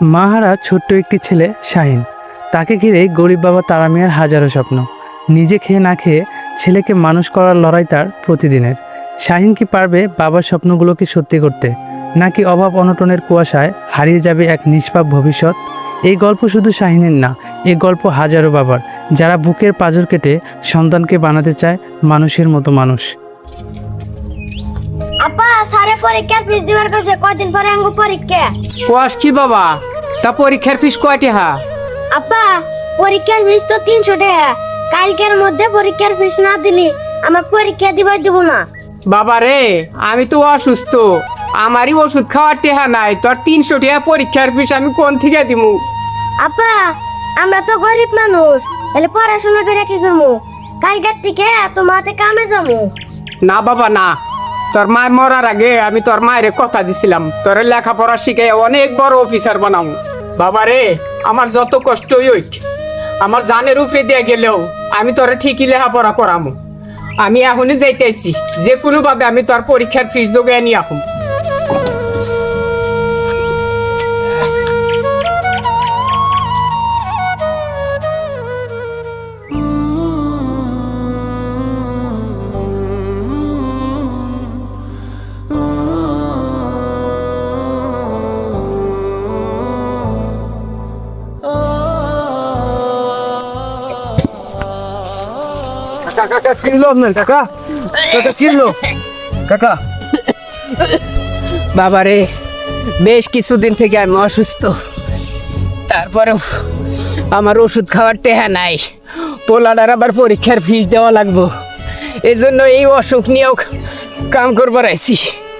মাহারা ছোট্ট একটি ছেলে শাহিন। তাকে ঘিরে গরিব বাবা তারা মিয়ার হাজারো স্বপ্ন। নিজে খেয়ে না খেয়ে ছেলেকে মানুষ করার লড়াই তার প্রতিদিনের। শাহিন কি পারবে বাবার স্বপ্নগুলোকে সত্যি করতে, নাকি অভাব অনটনের কুয়াশায় হারিয়ে যাবে এক নিষ্পাপ ভবিষ্যৎ? এই গল্প শুধু শাহিনের না, এই গল্প হাজারো বাবার, যারা বুকের পাঁজর কেটে সন্তানকে বানাতে চায় মানুষের মতো মানুষ। আপা সারে পরীক্ষার ফিস দিবার কাছে কয়দিন পরে আঙ্গু পরীক্ষা। কোয়াস কি বাবা, তা পরীক্ষার ফিস কয়টি হা? আপা পরীক্ষার ফিস তো 300 টাকা। কালকের মধ্যে পরীক্ষার ফিস না দিলি আমার পরীক্ষা দিবার দিব না। বাবা রে, আমি তো অসুস্থ, আমারই ওষুধ খাওয়ার টেহা নাই, তোর 300 টাকা পরীক্ষার ফিস আমি কোন থেকে দিমু? আপা আমরা তো গরিব মানুষ, তাহলে পড়াশোনা করে কি করবো? কালকের থেকে তোমাতে কামে যাবো। না বাবা না, তোর মায় মরার আগে আমি তোর মায়ের কথা দিছিলাম তোর লেখাপড়া শিখে অনেক বড় অফিসার বানাবো। বাবা রে, আমার যত কষ্টই হইক, আমার জানের উপরে দিয়ে গেলেও আমি তোরে ঠিকই লেখাপড়া করামু। আমি এখনই যাইতেছি, যে কোনো ভাবে আমি তোর পরীক্ষার ফিস যোগাই নিয়ে আসুন। কাকা কিনলো আপনার কাকা কাকা কিনলো কাকা। বাবা রে, বেশ কিছুদিন থেকে আমি অসুস্থ, তারপরেও আমার ওষুধ খাওয়ার টেহা নাই। পোলাডার আবার পরীক্ষার ফিস দেওয়া লাগবো, এই জন্য এই অসুখ নিয়েও কাম করবার আইছি।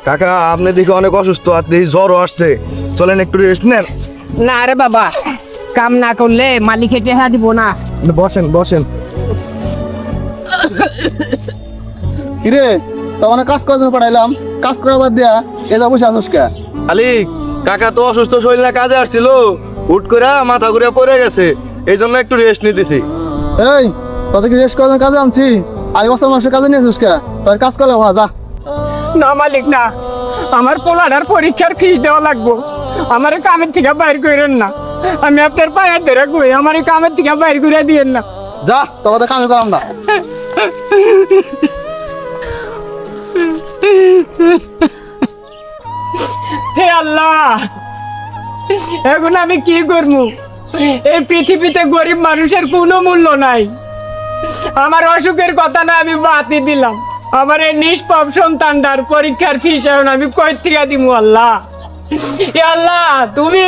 কাকা আপনি দেখি অনেক অসুস্থ, আর দেখি জ্বরও আসছে, চলেন একটু রেস্ট নেন। না রে বাবা, কাম না করলে মালিকে টেহা দিব না। বসেন বসেন। কিরে তখন কাজ করার জন্য পাঠাইলাম, কাজ করার বাদ দিয়া এ যা বসে আসুস কে? আলি কাকা তো অসুস্থ শরীর না, কাজে আসছিল, হুট করে মাথা ঘুরে পড়ে গেছে, এই জন্য একটু রেস্ট নিতেছি। এই তোকে রেস্ট করার জন্য কাজে আনছি, আর বছর মাসে কাজে নিয়ে আসুস কে? তোর কাজ করলে যা। না মালিক না, আমার পোলাডার পরীক্ষার ফিস দেওয়া লাগবো, আমার কামের থেকে বাইর করেন না। আমি আপনার পায়ের ধরে কই, আমার কামের থেকে বাইর করে দিয়েন না। যা তোকে কামে করাম না। হে আল্লাহ, এখন আমি কি করবো? এই পৃথিবীতে গরিব মানুষের কোনো মূল্য নাই। আমার অসুখের কথা না আমি বাতি দিলাম, আমার এই নিষ্পাপ সন্তানটার পরীক্ষার ফিস এখন আমি কই থেকে দিমু? আল্লাহ, হে আল্লাহ তুমি